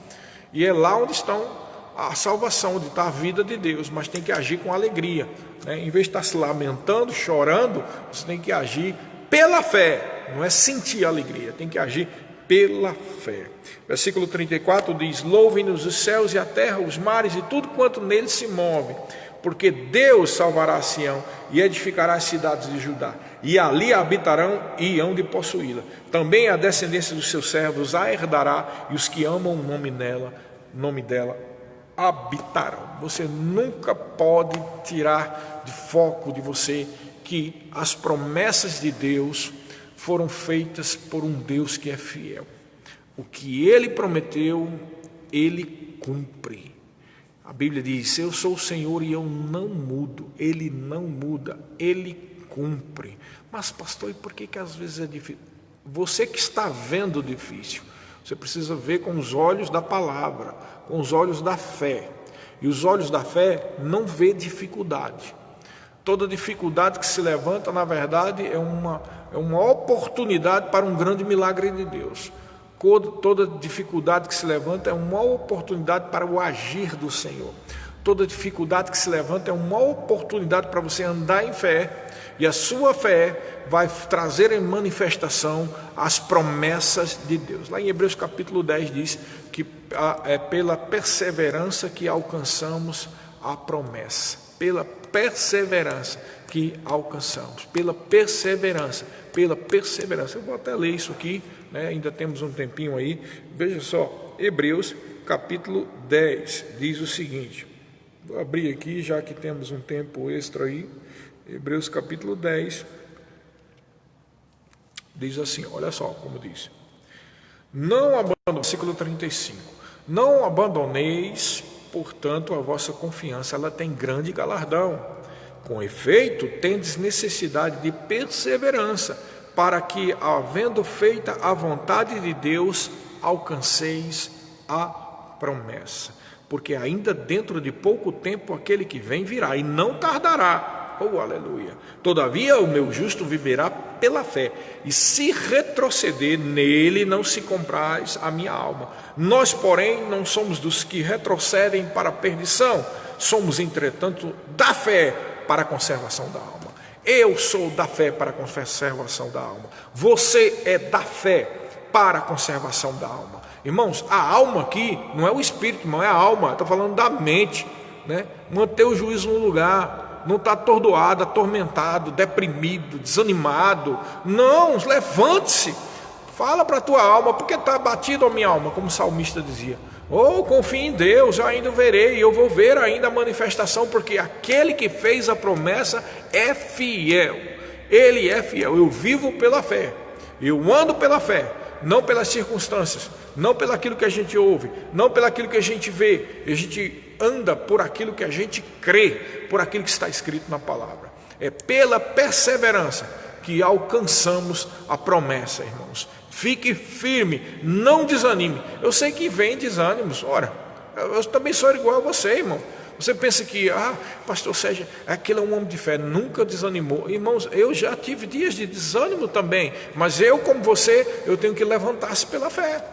E é lá onde estão a salvação, onde está a vida de Deus, mas tem que agir com alegria, né? Em vez de estar se lamentando, chorando, você tem que agir pela fé, não é sentir alegria, tem que agir pela fé. Versículo 34 diz: louvem-nos os céus e a terra, os mares e tudo quanto neles se move, porque Deus salvará Sião e edificará as cidades de Judá, e ali habitarão e hão de possuí-la. Também a descendência dos seus servos a herdará, e os que amam o nome dela habitarão. Você nunca pode tirar de foco de você que as promessas de Deus foram feitas por um Deus que é fiel. O que Ele prometeu, Ele cumpre. A Bíblia diz: eu sou o Senhor e eu não mudo. Ele não muda, Ele cumpre. Mas pastor, e por que às vezes é difícil? Você que está vendo difícil, você precisa ver com os olhos da palavra, com os olhos da fé. E os olhos da fé não vê dificuldade. Toda dificuldade que se levanta, na verdade, é uma oportunidade para um grande milagre de Deus. Toda dificuldade que se levanta é uma oportunidade para o agir do Senhor. Toda dificuldade que se levanta é uma oportunidade para você andar em fé, e a sua fé vai trazer em manifestação as promessas de Deus. Lá em Hebreus capítulo 10 diz que é pela perseverança que alcançamos a promessa. Pela perseverança que alcançamos. Pela perseverança. Eu vou até ler isso aqui, né? Ainda temos um tempinho aí. Veja só, Hebreus capítulo 10 diz o seguinte. Vou abrir aqui, já que temos um tempo extra aí. Hebreus capítulo 10 diz assim, olha só como diz: versículo 35, não abandoneis, portanto, a vossa confiança, ela tem grande galardão. Com efeito, tendes necessidade de perseverança, para que, havendo feita a vontade de Deus, alcanceis a promessa. Porque ainda dentro de pouco tempo aquele que vem virá, e não tardará. Oh, aleluia! Todavia o meu justo viverá pela fé, e se retroceder, nele não se compraz a minha alma. Nós, porém, não somos dos que retrocedem para a perdição, somos, entretanto, da fé para a conservação da alma. Eu sou da fé para a conservação da alma. Você é da fé para a conservação da alma. Irmãos, a alma aqui não é o espírito, não é a alma, está falando da mente, né? Manter o juízo no lugar, não está atordoado, atormentado, deprimido, desanimado. Não, levante-se, fala para a tua alma, porque está abatido a minha alma, como o salmista dizia. Oh, confie em Deus, eu ainda verei, eu vou ver ainda a manifestação, porque aquele que fez a promessa é fiel. Ele é fiel. Eu vivo pela fé, eu ando pela fé, não pelas circunstâncias, não pelo aquilo que a gente ouve, não pelo aquilo que a gente vê. A gente anda por aquilo que a gente crê, por aquilo que está escrito na palavra. É pela perseverança que alcançamos a promessa, irmãos. Fique firme, não desanime. Eu sei que vem desânimos. Ora, eu também sou igual a você, irmão. Você pensa que, pastor Sérgio, aquele é um homem de fé, nunca desanimou. Irmãos, eu já tive dias de desânimo também, mas eu, como você, eu tenho que levantar-se pela fé.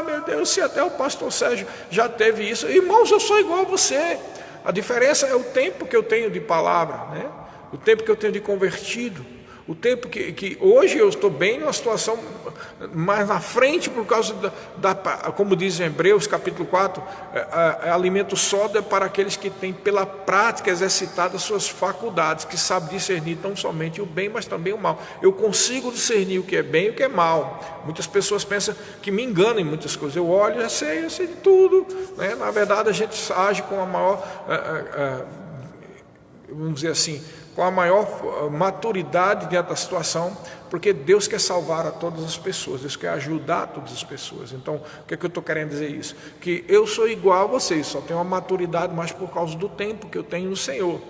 Meu Deus, se até o pastor Sérgio já teve isso. Irmãos, eu sou igual a você. A diferença é o tempo que eu tenho de palavra, né? O tempo que eu tenho de convertido. O tempo que hoje eu estou bem numa situação mais na frente, por causa como diz em Hebreus capítulo 4, alimento sólido é para aqueles que têm pela prática exercitado as suas faculdades, que sabem discernir não somente o bem, mas também o mal. Eu consigo discernir o que é bem e o que é mal. Muitas pessoas pensam que me enganam em muitas coisas. Eu olho, eu sei de tudo, né? Na verdade a gente age com a maior, vamos dizer assim, com a maior maturidade diante da situação, porque Deus quer salvar a todas as pessoas, Deus quer ajudar todas as pessoas. Então, o que é que eu estou querendo dizer isso? Que eu sou igual a vocês, só tenho uma maturidade mais por causa do tempo que eu tenho no Senhor.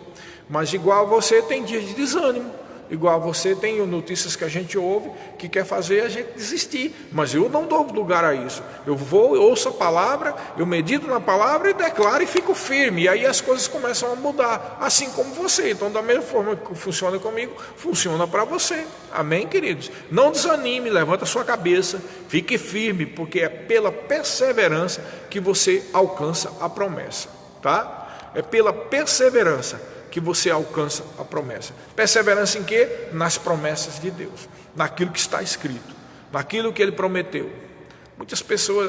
Mas igual a você tem dias de desânimo, igual a você tem notícias que a gente ouve que quer fazer a gente desistir, mas eu não dou lugar a isso. Eu ouço a palavra, eu medito na palavra e declaro e fico firme, e aí as coisas começam a mudar, assim como você. Então, da mesma forma que funciona comigo, funciona para você. Amém, queridos? Não desanime, levanta a sua cabeça, fique firme, porque é pela perseverança que você alcança a promessa, tá? É pela perseverança que você alcança a promessa. Perseverança em quê? Nas promessas de Deus, naquilo que está escrito. naquilo que ele prometeu.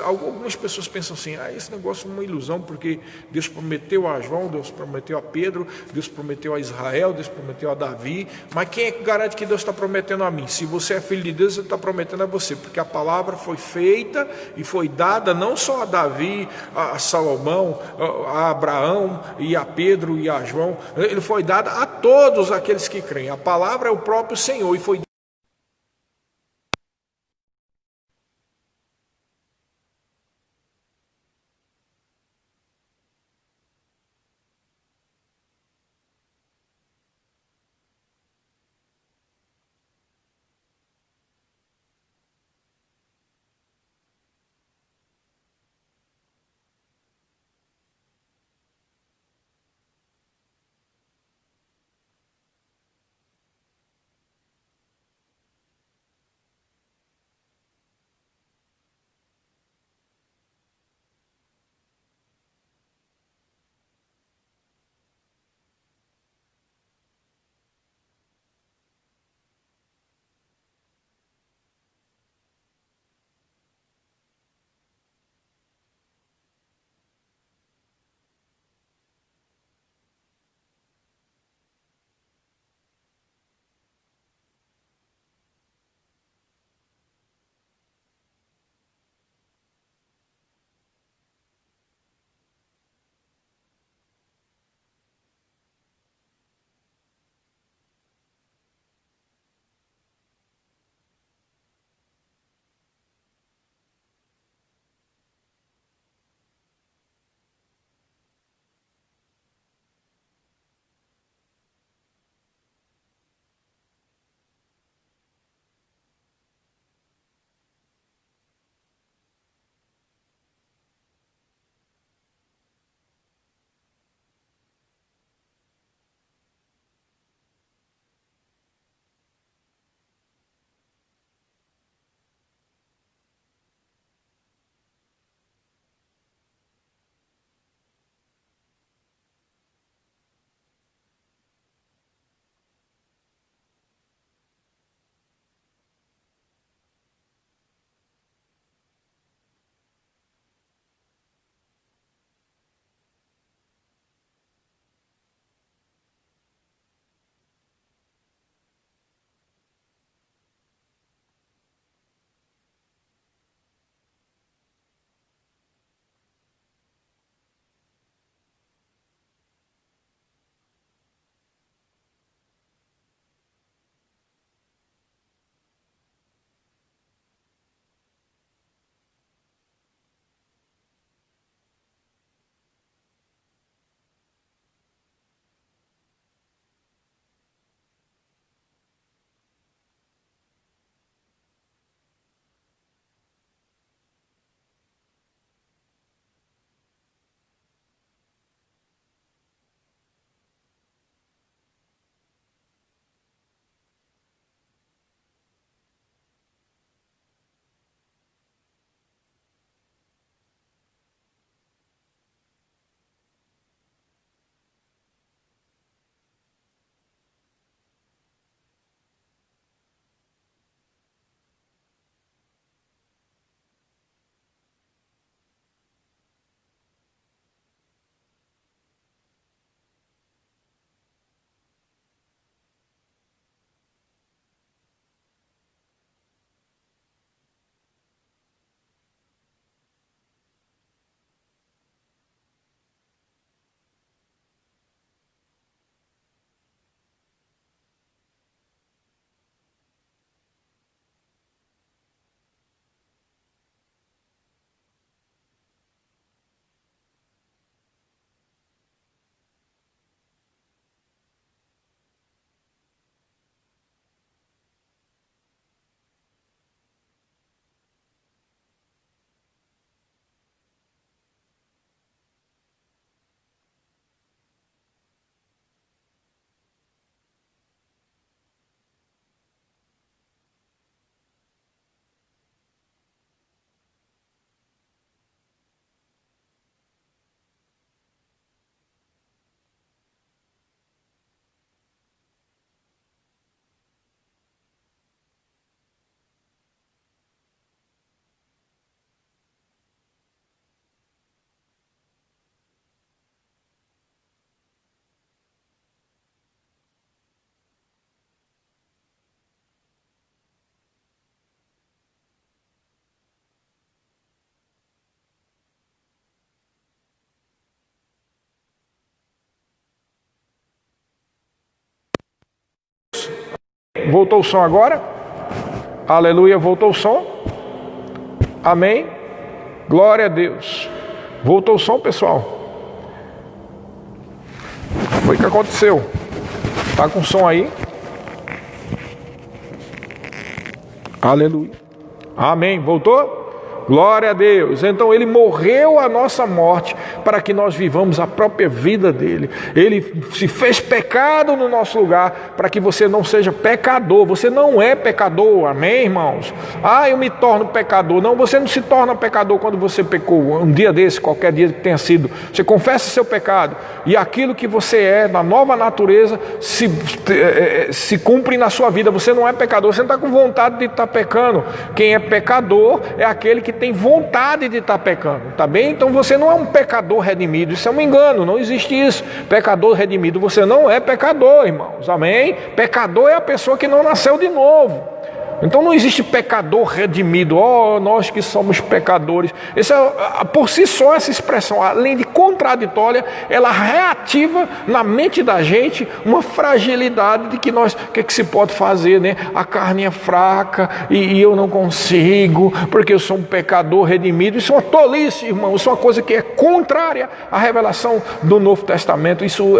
Algumas pessoas pensam assim: esse negócio é uma ilusão, porque Deus prometeu a João, Deus prometeu a Pedro, Deus prometeu a Israel, Deus prometeu a Davi, mas quem é que garante que Deus está prometendo a mim? Se você é filho de Deus, Ele está prometendo a você, porque a palavra foi feita e foi dada não só a Davi, a Salomão, a Abraão e a Pedro e a João, ele foi dada a todos aqueles que creem. A palavra é o próprio Senhor e foi Voltou o som agora? Aleluia, voltou o som? Amém? Glória a Deus. Voltou o som, pessoal? Foi o que aconteceu? Tá com som aí? Aleluia. Amém. Voltou? Glória a Deus. Então ele morreu a nossa morte para que nós vivamos a própria vida dele. Ele se fez pecado no nosso lugar para que você não seja pecador. Você não é pecador, amém, irmãos? Eu me torno pecador. Não, você não se torna pecador quando você pecou. Um dia desse, qualquer dia que tenha sido, você confessa seu pecado e aquilo que você é na nova natureza se cumpre na sua vida. Você não é pecador, você não está com vontade de estar pecando. Quem é pecador é aquele que tem vontade de estar pecando, tá bem? Então você não é um pecador redimido, isso é um engano, não existe isso. Pecador redimido, você não é pecador, irmãos, amém? Pecador é a pessoa que não nasceu de novo. Então não existe pecador redimido. Nós que somos pecadores. Por si só essa expressão, além de contraditória, ela reativa na mente da gente uma fragilidade de que o que se pode fazer, né? A carne é fraca e eu não consigo, porque eu sou um pecador redimido. Isso é uma tolice, irmão. Isso é uma coisa que é contrária à revelação do Novo Testamento. Isso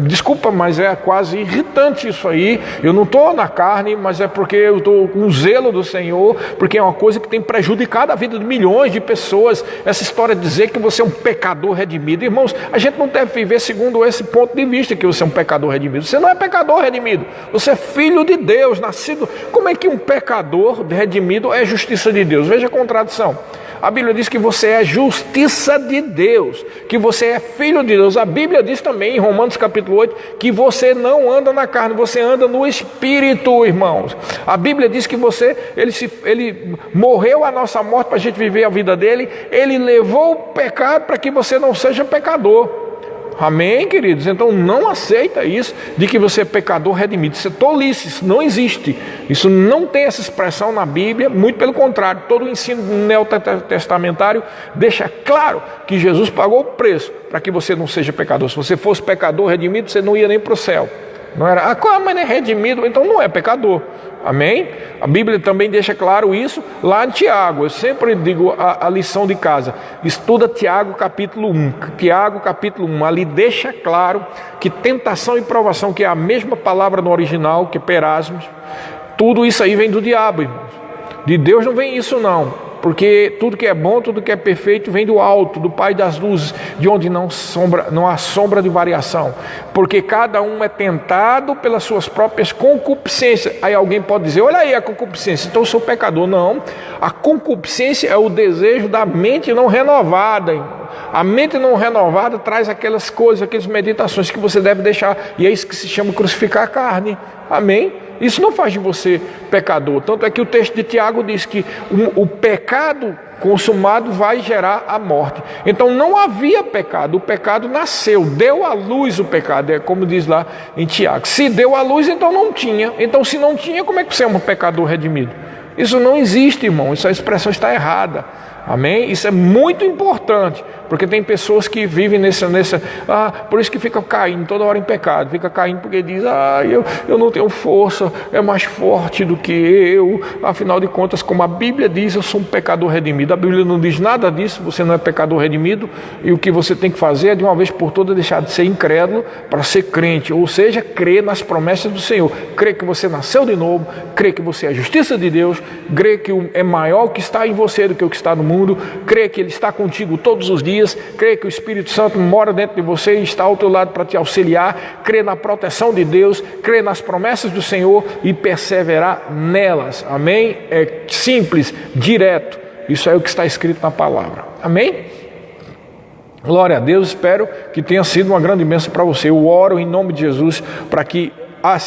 desculpa, mas é quase irritante isso aí. Eu não estou na carne, mas é porque eu estou com o zelo do Senhor, porque é uma coisa que tem prejudicado a vida de milhões de pessoas. Essa história de dizer que você é um pecador redimido, irmãos, a gente não deve viver segundo esse ponto de vista, que você é um pecador redimido. Você não é pecador redimido, você é filho de Deus, nascido. Como é que um pecador redimido é justiça de Deus? Veja a contradição. A Bíblia diz que você é justiça de Deus, que você é filho de Deus. A Bíblia diz também em Romanos capítulo 8 que você não anda na carne, você anda no Espírito, irmãos. A Bíblia diz que ele morreu a nossa morte para a gente viver a vida dele. Ele levou o pecado para que você não seja pecador. Amém, queridos? Então não aceita isso de que você é pecador redimido. Isso é tolice, isso não existe. Isso não tem essa expressão na Bíblia, muito pelo contrário. Todo o ensino neotestamentário deixa claro que Jesus pagou o preço para que você não seja pecador. Se você fosse pecador redimido, você não ia nem para o céu. Não era, mas não é redimido, então não é pecador. Amém? A Bíblia também deixa claro isso lá em Tiago. Eu sempre digo a lição de casa: estuda Tiago capítulo 1. Tiago capítulo 1, ali deixa claro que tentação e provação, que é a mesma palavra no original, que é perasmos, tudo isso aí vem do diabo, irmãos. De Deus não vem isso não. Porque tudo que é bom, tudo que é perfeito vem do alto, do Pai das luzes, de onde não há sombra de variação. Porque cada um é tentado pelas suas próprias concupiscências. Aí alguém pode dizer, olha aí a concupiscência, então eu sou pecador. Não, a concupiscência é o desejo da mente não renovada, irmão. A mente não renovada traz aquelas coisas, aquelas meditações que você deve deixar. E é isso que se chama crucificar a carne. Amém? Isso não faz de você pecador. Tanto é que o texto de Tiago diz que o pecado consumado vai gerar a morte. Então não havia pecado. O pecado nasceu, deu à luz o pecado. É como diz lá em Tiago. Se deu à luz, então não tinha. Então se não tinha, como é que você é um pecador redimido? Isso não existe, irmão. Essa expressão está errada. Amém? Isso é muito importante, porque tem pessoas que vivem por isso que fica caindo toda hora em pecado, fica caindo porque diz, eu não tenho força, é mais forte do que eu, afinal de contas, como a Bíblia diz, eu sou um pecador redimido. A Bíblia não diz nada disso, você não é pecador redimido, e o que você tem que fazer é de uma vez por todas deixar de ser incrédulo para ser crente, ou seja, crer nas promessas do Senhor, crer que você nasceu de novo, crer que você é a justiça de Deus, crer que é maior o que está em você do que o que está no mundo, crê que Ele está contigo todos os dias, crê que o Espírito Santo mora dentro de você e está ao teu lado para te auxiliar, crê na proteção de Deus, crê nas promessas do Senhor e perseverar nelas. Amém? É simples, direto. Isso é o que está escrito na palavra. Amém? Glória a Deus. Espero que tenha sido uma grande bênção para você. Eu oro em nome de Jesus para que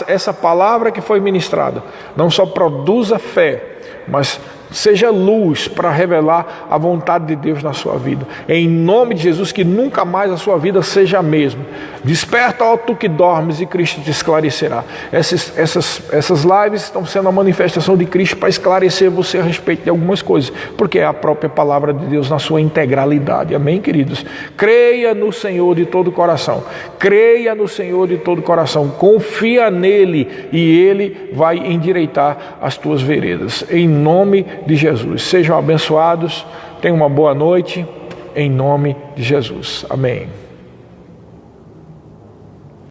essa palavra que foi ministrada não só produza fé, mas seja luz para revelar a vontade de Deus na sua vida. Em nome de Jesus, que nunca mais a sua vida seja a mesma. Desperta, ó tu que dormes, e Cristo te esclarecerá. Essas lives estão sendo a manifestação de Cristo para esclarecer você a respeito de algumas coisas, porque é a própria palavra de Deus na sua integralidade. Amém, queridos? Creia no Senhor de todo o coração. Creia no Senhor de todo o coração. Confia nele e ele vai endireitar as tuas veredas. Em nome de Jesus. Sejam abençoados. Tenham uma boa noite. Em nome de Jesus. Amém.